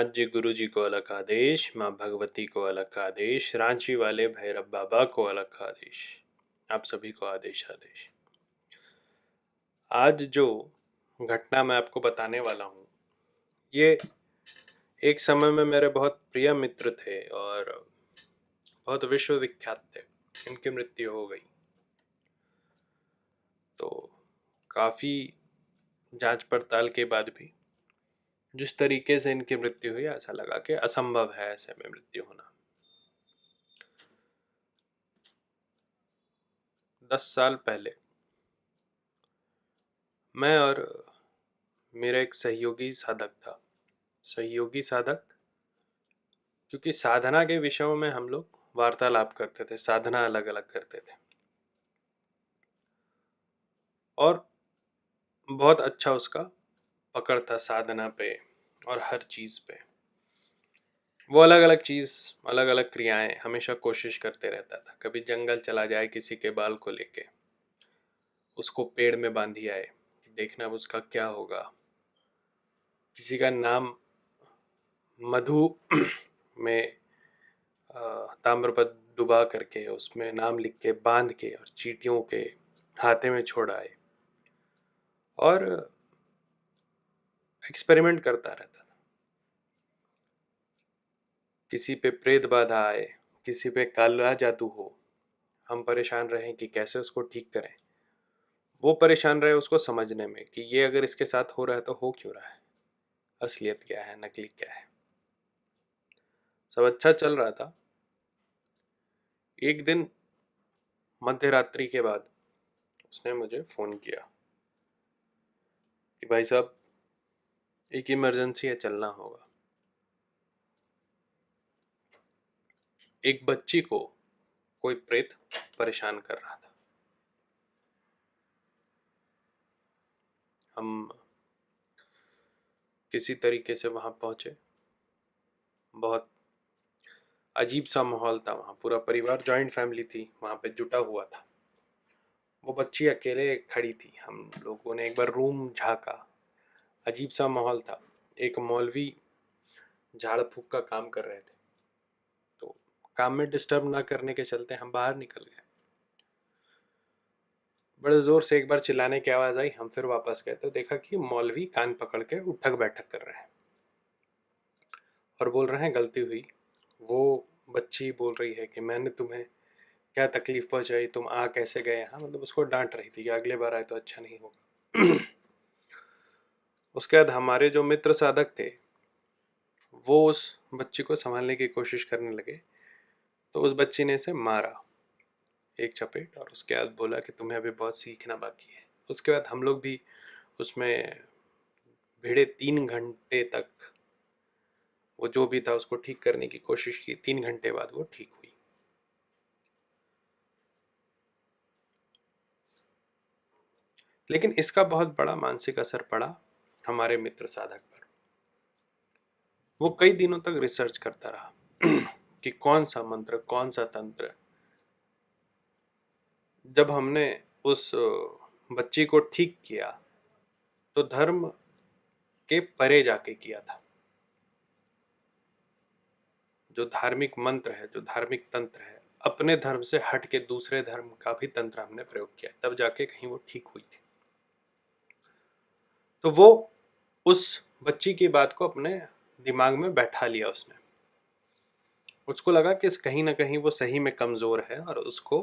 नाथ जी गुरु जी को अलग आदेश, माँ भगवती को अलग आदेश, रांची वाले भैरव बाबा को अलग आदेश। आप सभी को आदेश आदेश। आज जो घटना मैं आपको बताने वाला हूँ, ये एक समय में मेरे बहुत प्रिय मित्र थे और बहुत विश्वविख्यात थे। इनकी मृत्यु हो गई तो काफ़ी जांच पड़ताल के बाद भी जिस तरीके से इनकी मृत्यु हुई, ऐसा लगा कि असंभव है ऐसे में मृत्यु होना। 10 साल पहले मैं और मेरा एक सहयोगी साधक था। सहयोगी साधक क्योंकि साधना के विषयों में हम लोग वार्तालाप करते थे, साधना अलग अलग करते थे और बहुत अच्छा उसका पकड़ था साधना पे और हर चीज़ पे। वो अलग अलग चीज़, अलग अलग क्रियाएं हमेशा कोशिश करते रहता था। कभी जंगल चला जाए किसी के बाल को लेके, उसको पेड़ में बांधी आए, देखना अब उसका क्या होगा। किसी का नाम मधु में ताम्रपत्र डुबा करके उसमें नाम लिख के बांध के और चींटियों के हाथे में छोड़ाए और एक्सपेरिमेंट करता रहता था। किसी पे प्रेत बाधा आए, किसी पे काला जादू हो, हम परेशान रहें कि कैसे उसको ठीक करें। वो परेशान रहे उसको समझने में कि ये अगर इसके साथ हो रहा है तो हो क्यों रहा है, असलियत क्या है, नकली क्या है। सब अच्छा चल रहा था। एक दिन मध्य रात्रि के बाद उसने मुझे फ़ोन किया कि भाई साहब, एक इमरजेंसी है, चलना होगा। एक बच्ची को कोई प्रेत परेशान कर रहा था। हम किसी तरीके से वहाँ पहुँचे। बहुत अजीब सा माहौल था वहाँ। पूरा परिवार, जॉइंट फैमिली थी, वहाँ पे जुटा हुआ था। वो बच्ची अकेले खड़ी थी। हम लोगों ने एक बार रूम झाँका, अजीब सा माहौल था। एक मौलवी झाड़ फूक का काम कर रहे थे, तो काम में डिस्टर्ब ना करने के चलते हम बाहर निकल गए। बड़े ज़ोर से एक बार चिल्लाने की आवाज़ आई। हम फिर वापस गए तो देखा कि मौलवी कान पकड़ के उठक बैठक कर रहे हैं और बोल रहे हैं गलती हुई। वो बच्ची बोल रही है कि मैंने तुम्हें क्या तकलीफ पहुंचाई, तुम आ कैसे गए यहाँ, मतलब उसको डांट रही थी कि अगले बार आए तो अच्छा नहीं होगा। उसके बाद हमारे जो मित्र साधक थे वो उस बच्ची को संभालने की कोशिश करने लगे, तो उस बच्ची ने इसे मारा एक चपेट और उसके बाद बोला कि तुम्हें अभी बहुत सीखना बाकी है। उसके बाद हम लोग भी उसमें भिड़े। 3 घंटे तक वो जो भी था उसको ठीक करने की कोशिश की। 3 घंटे बाद वो ठीक हुई। लेकिन इसका बहुत बड़ा मानसिक असर पड़ा हमारे मित्र साधक पर। वो कई दिनों तक रिसर्च करता रहा कि कौन सा मंत्र, कौन सा तंत्र। जब हमने उस बच्ची को ठीक किया तो धर्म के परे जाके किया था। जो धार्मिक मंत्र है, जो धार्मिक तंत्र है, अपने धर्म से हट के दूसरे धर्म का भी तंत्र हमने प्रयोग किया, तब जाके कहीं वो ठीक हुई थी। तो वो उस बच्ची की बात को अपने दिमाग में बैठा लिया उसने। उसको लगा कि कहीं ना कहीं वो सही में कमज़ोर है और उसको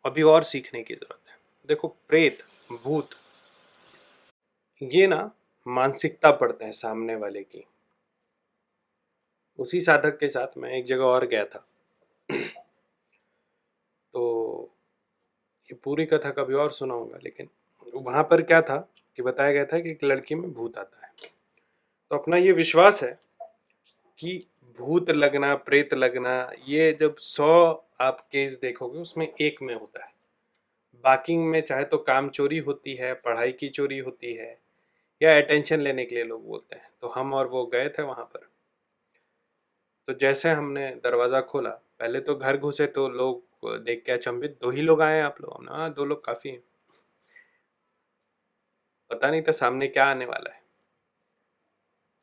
अभी और सीखने की ज़रूरत है। देखो, प्रेत, भूत, ये ना मानसिकता पड़ता है सामने वाले की। उसी साधक के साथ मैं एक जगह और गया था। तो ये पूरी कथा कभी और सुनाऊंगा, लेकिन वहाँ पर क्या था कि बताया गया था कि एक लड़की में भूत आता है। तो अपना ये विश्वास है कि भूत लगना, प्रेत लगना, ये जब 100 आप केस देखोगे उसमें एक में होता है। बाकी में चाहे तो काम चोरी होती है, पढ़ाई की चोरी होती है, या अटेंशन लेने के लिए लोग बोलते हैं। तो हम और वो गए थे वहाँ पर। तो जैसे हमने दरवाज़ा खोला, पहले तो घर घुसे तो लोग देख के अचंभित, 2 ही लोग आए हैं आप लोग? हमने, हाँ 2 लोग काफ़ी हैं। पता नहीं था सामने क्या आने वाला है।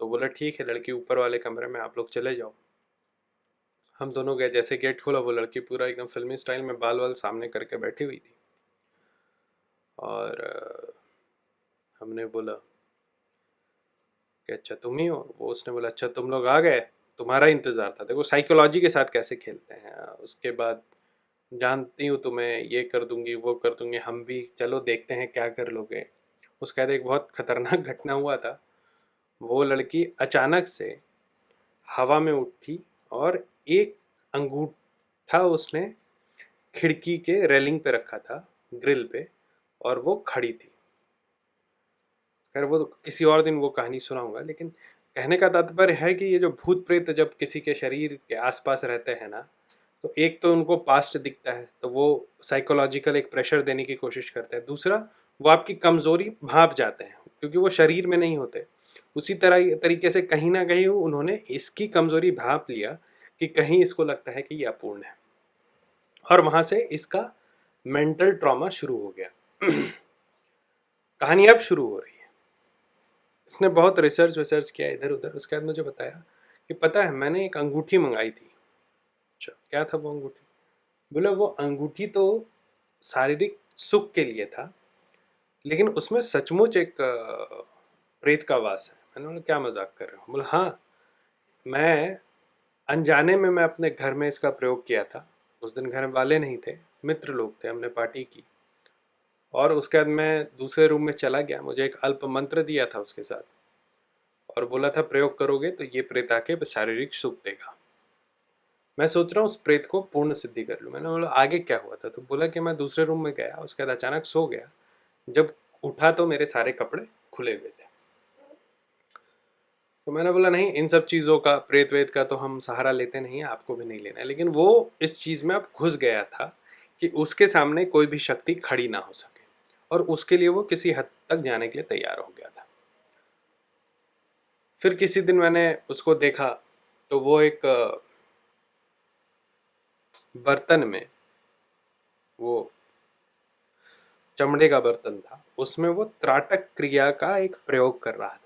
तो बोला ठीक है, लड़की ऊपर वाले कमरे में, आप लोग चले जाओ। हम दोनों गए, जैसे गेट खोला वो लड़की पूरा एकदम फिल्मी स्टाइल में बाल वाल सामने करके बैठी हुई थी। और हमने बोला कि अच्छा तुम ही हो? वो उसने बोला अच्छा तुम लोग आ गए, तुम्हारा इंतज़ार था। देखो साइकोलॉजी के साथ कैसे खेलते हैं। उसके बाद जानती हूँ तुम्हें, ये कर दूंगी वो कर दूंगी, हम भी चलो देखते हैं क्या कर लोगे। उसके बाद एक बहुत खतरनाक घटना हुआ था। वो लड़की अचानक से हवा में उठी और एक अंगूठा उसने खिड़की के रेलिंग पे रखा था, ग्रिल पे, और वो खड़ी थी। खैर वो तो किसी और दिन वो कहानी सुनाऊंगा, लेकिन कहने का तात्पर्य है कि ये जो भूत प्रेत जब किसी के शरीर के आसपास रहते हैं ना, तो एक तो उनको पास्ट दिखता है, तो वो साइकोलॉजिकल एक प्रेशर देने की कोशिश करते हैं। दूसरा, वो आपकी कमज़ोरी भांप जाते हैं, क्योंकि वो शरीर में नहीं होते। उसी तरह तरीके से कहीं ना कहीं उन्होंने इसकी कमज़ोरी भांप लिया कि कहीं इसको लगता है कि ये अपूर्ण है, और वहाँ से इसका मेंटल ट्रॉमा शुरू हो गया। कहानी अब शुरू हो रही है। इसने बहुत रिसर्च विसर्च किया इधर उधर। उसके बाद मुझे बताया कि पता है मैंने एक अंगूठी मंगाई थी। अच्छा क्या था वो अंगूठी? बोला वो अंगूठी तो शारीरिक सुख के लिए था, लेकिन उसमें सचमुच एक प्रेत का वास है। मैंने बोला क्या मजाक कर रहे हो? बोला हाँ, मैं अनजाने में मैं अपने घर में इसका प्रयोग किया था। उस दिन घर वाले नहीं थे, मित्र लोग थे, हमने पार्टी की। और उसके बाद मैं दूसरे रूम में चला गया, मुझे एक अल्प मंत्र दिया था उसके साथ, और बोला था प्रयोग करोगे तो ये प्रेत आके शारीरिक सुख देगा। मैं सोच रहा हूँ उस प्रेत को पूर्ण सिद्धि कर लूँ। मैंने बोला आगे क्या हुआ था? तो बोला कि मैं दूसरे रूम में गया, उसके बाद अचानक सो गया। जब उठा तो मेरे सारे कपड़े खुले हुए थे। तो मैंने बोला नहीं, इन सब चीज़ों का, प्रेत वेत का तो हम सहारा लेते नहीं है, आपको भी नहीं लेना है। लेकिन वो इस चीज़ में अब घुस गया था कि उसके सामने कोई भी शक्ति खड़ी ना हो सके, और उसके लिए वो किसी हद तक जाने के लिए तैयार हो गया था। फिर किसी दिन मैंने उसको देखा, तो वो एक बर्तन में, वो चमड़े का बर्तन था, उसमें वो त्राटक क्रिया का एक प्रयोग कर रहा था।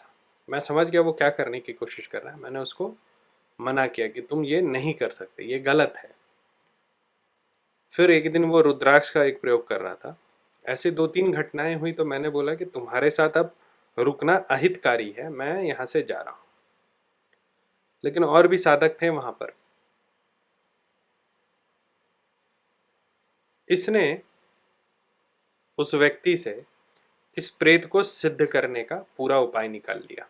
मैं समझ गया वो क्या करने की कोशिश कर रहा है। मैंने उसको मना किया कि तुम ये नहीं कर सकते, ये गलत है। फिर एक दिन वो रुद्राक्ष का एक प्रयोग कर रहा था। ऐसे दो तीन घटनाएं हुई, तो मैंने बोला कि तुम्हारे साथ अब रुकना अहितकारी है, मैं यहाँ से जा रहा हूँ। लेकिन और भी साधक थे वहां पर। इसने उस व्यक्ति से इस प्रेत को सिद्ध करने का पूरा उपाय निकाल लिया।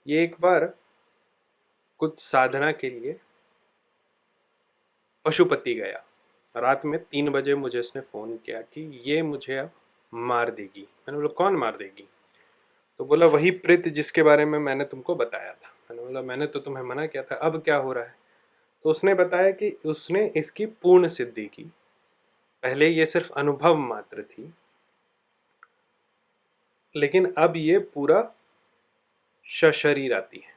ये एक बार कुछ साधना के लिए पशुपति गया। रात में 3 बजे मुझे इसने फ़ोन किया कि ये मुझे अब मार देगी। मैंने बोला कौन मार देगी? तो बोला वही प्रेत जिसके बारे में मैंने तुमको बताया था। मैंने बोला मैंने तो तुम्हें मना किया था, अब क्या हो रहा है? तो उसने बताया कि उसने इसकी पूर्ण सिद्धि की। पहले ये सिर्फ अनुभव मात्र थी, लेकिन अब ये पूरा सशरीर आती है।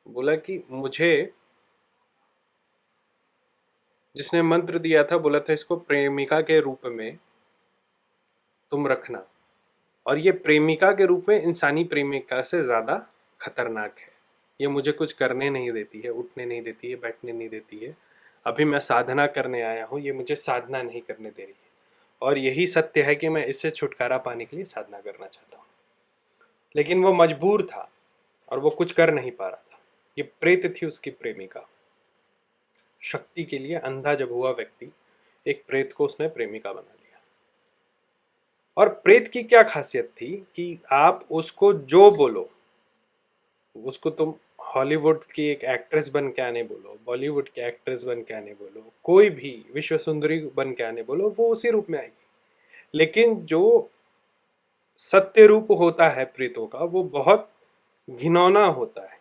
बोला कि मुझे जिसने मंत्र दिया था, बोला था इसको प्रेमिका के रूप में तुम रखना, और ये प्रेमिका के रूप में इंसानी प्रेमिका से ज़्यादा खतरनाक है। ये मुझे कुछ करने नहीं देती है, उठने नहीं देती है, बैठने नहीं देती है। अभी मैं साधना करने आया हूँ, ये मुझे साधना नहीं करने दे रही है, और यही सत्य है कि मैं इससे छुटकारा पाने के लिए साधना करना चाहता हूँ। लेकिन वो मजबूर था और वो कुछ कर नहीं पा रहा था। ये प्रेत थी उसकी प्रेमिका। शक्ति के लिए अंधा जब हुआ व्यक्ति, एक प्रेत को उसने प्रेमिका बना लिया। और प्रेत की क्या खासियत थी कि आप उसको जो बोलो, उसको तुम हॉलीवुड की एक एक्ट्रेस बन के आने बोलो, बॉलीवुड की एक्ट्रेस बन के आने बोलो, कोई भी विश्व सुंदरी बन के आने बोलो, वो उसी रूप में आएगी। लेकिन जो सत्य रूप होता है प्रेतों का, वो बहुत घिनौना होता है।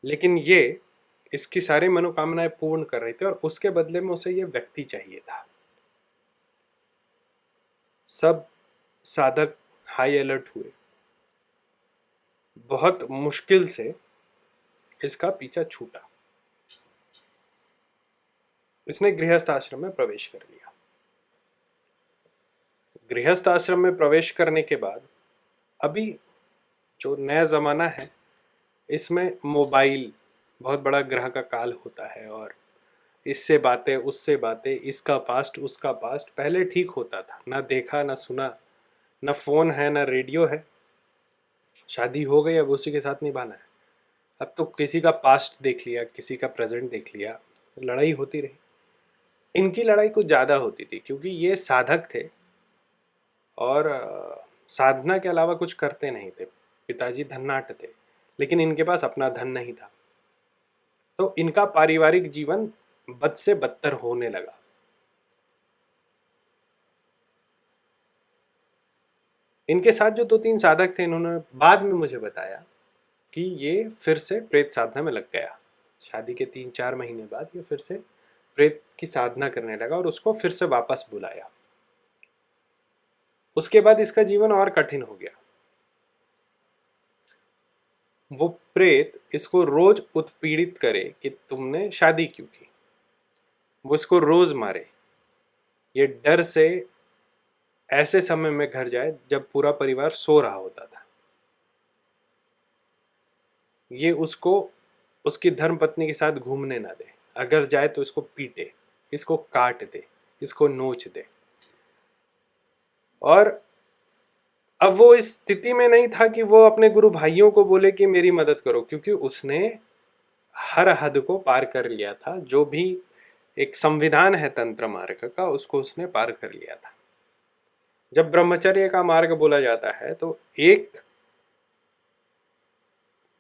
लेकिन ये इसकी सारी मनोकामनाएं पूर्ण कर रही थी, और उसके बदले में उसे ये व्यक्ति चाहिए था। सब साधक हाई अलर्ट हुए। बहुत मुश्किल से इसका पीछा छूटा। इसने गृहस्थ आश्रम में प्रवेश कर लिया। गृहस्थ आश्रम में प्रवेश करने के बाद अभी जो नया ज़माना है इसमें मोबाइल बहुत बड़ा ग्रह का काल होता है, और इससे बातें उससे बातें, इसका पास्ट उसका पास्ट। पहले ठीक होता था, ना देखा ना सुना, ना फ़ोन है ना रेडियो है, शादी हो गई अब उसी के साथ निभाना है। अब तो किसी का पास्ट देख लिया, किसी का प्रेजेंट देख लिया, लड़ाई होती रही। इनकी लड़ाई कुछ ज़्यादा होती थी क्योंकि ये साधक थे और साधना के अलावा कुछ करते नहीं थे। पिताजी धन्नाट थे लेकिन इनके पास अपना धन नहीं था, तो इनका पारिवारिक जीवन बद से बदतर होने लगा। इनके साथ जो 2-3 साधक थे, इन्होंने बाद में मुझे बताया कि ये फिर से प्रेत साधना में लग गया। शादी के 3-4 महीने बाद ये फिर से प्रेत की साधना करने लगा और उसको फिर से वापस बुलाया। उसके बाद इसका जीवन और कठिन हो गया। वो प्रेत इसको रोज उत्पीड़ित करे कि तुमने शादी क्यों की, वो इसको रोज मारे। ये डर से ऐसे समय में घर जाए जब पूरा परिवार सो रहा होता था। ये उसको उसकी धर्मपत्नी के साथ घूमने ना दे, अगर जाए तो इसको पीटे, इसको काट दे, इसको नोच दे। और अब वो इस स्थिति में नहीं था कि वो अपने गुरु भाइयों को बोले कि मेरी मदद करो, क्योंकि उसने हर हद को पार कर लिया था। जो भी एक संविधान है तंत्र मार्ग का, उसको उसने पार कर लिया था। जब ब्रह्मचर्य का मार्ग बोला जाता है तो एक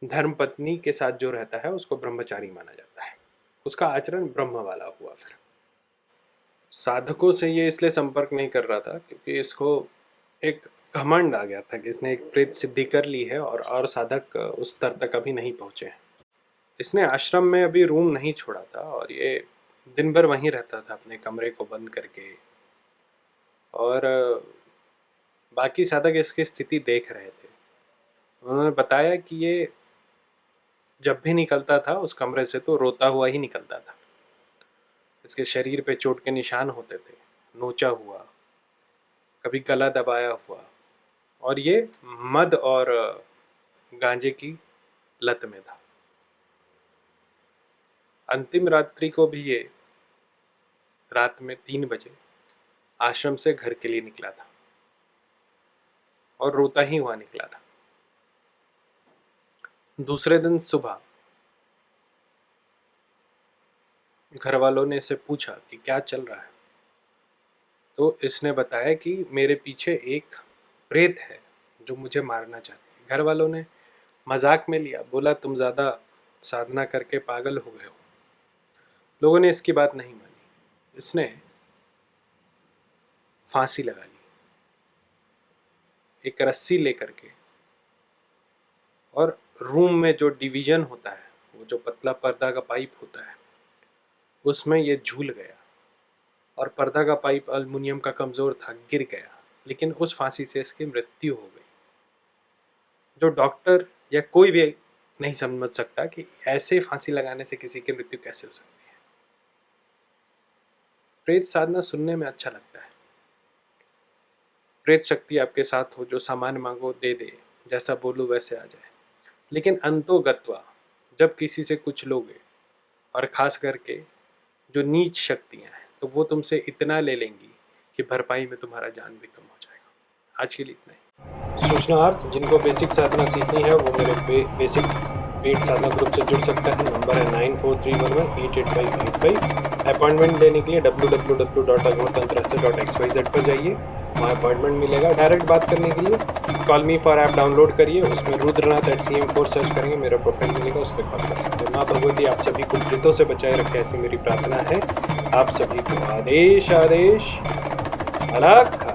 धर्मपत्नी के साथ जो रहता है उसको ब्रह्मचारी माना जाता है, उसका आचरण ब्रह्म वाला हुआ। फिर साधकों से ये इसलिए संपर्क नहीं कर रहा था क्योंकि इसको एक घमंड आ गया था कि इसने एक प्रेत सिद्धि कर ली है और साधक उस स्तर तक अभी नहीं पहुंचे हैं। इसने आश्रम में अभी रूम नहीं छोड़ा था और ये दिन भर वहीं रहता था अपने कमरे को बंद करके, और बाकी साधक इसकी स्थिति देख रहे थे। उन्होंने बताया कि ये जब भी निकलता था उस कमरे से तो रोता हुआ ही निकलता था। इसके शरीर पे चोट के निशान होते थे, नोचा हुआ, कभी गला दबाया हुआ, और ये मद और गांजे की लत में था। अंतिम रात्रि को भी ये रात में 3 बजे आश्रम से घर के लिए निकला था और रोता ही हुआ निकला था। दूसरे दिन सुबह घर वालों ने इसे पूछा कि क्या चल रहा है, तो इसने बताया कि मेरे पीछे एक प्रेत है जो मुझे मारना चाहती है। घर वालों ने मजाक में लिया, बोला तुम ज़्यादा साधना करके पागल हो गए हो। लोगों ने इसकी बात नहीं मानी। इसने फांसी लगा ली, एक रस्सी लेकर के, और रूम में जो डिवीजन होता है, वो जो पतला पर्दा का पाइप होता है, उसमें ये झूल गया और पर्दा का पाइप एल्युमिनियम का कमज़ोर था, गिर गया। लेकिन उस फांसी से इसकी मृत्यु हो गई। जो डॉक्टर या कोई भी नहीं समझ सकता कि ऐसे फांसी लगाने से किसी की मृत्यु कैसे हो सकती है। प्रेत साधना सुनने में अच्छा लगता है। प्रेत शक्ति आपके साथ हो, जो सामान मांगो दे दे, जैसा बोलो वैसे आ जाए। लेकिन अंतोगत्वा जब किसी से कुछ लोगे, और ख़ास करके जो नीच शक्तियाँ हैं, तो वो तुमसे इतना ले लेंगी कि भरपाई में तुम्हारा जान भी कम हो जाएगा। आज के लिए इतना ही। सूचनार्थ, जिनको बेसिक साधना सीखनी है वो मेरे बेसिक पेड साधना ग्रुप से जुड़ सकता है। नंबर है 9431188585। अपॉइंटमेंट लेने के लिए www.aghortantrasya.xyz पर जाइए, वहाँ अपॉइंटमेंट मिलेगा। डायरेक्ट बात करने के लिए call me for app download करिए, उसमें रुद्रनाथ@cm4 सर्च करेंगे, मेरा प्रोफाइल मिलेगा, उस पर कॉल कर सकते हैं। माँ भगवती आप सभी को प्रेतों से बचाए रखे, ऐसी मेरी प्रार्थना है। आप सभी को आदेश आदेश, अलग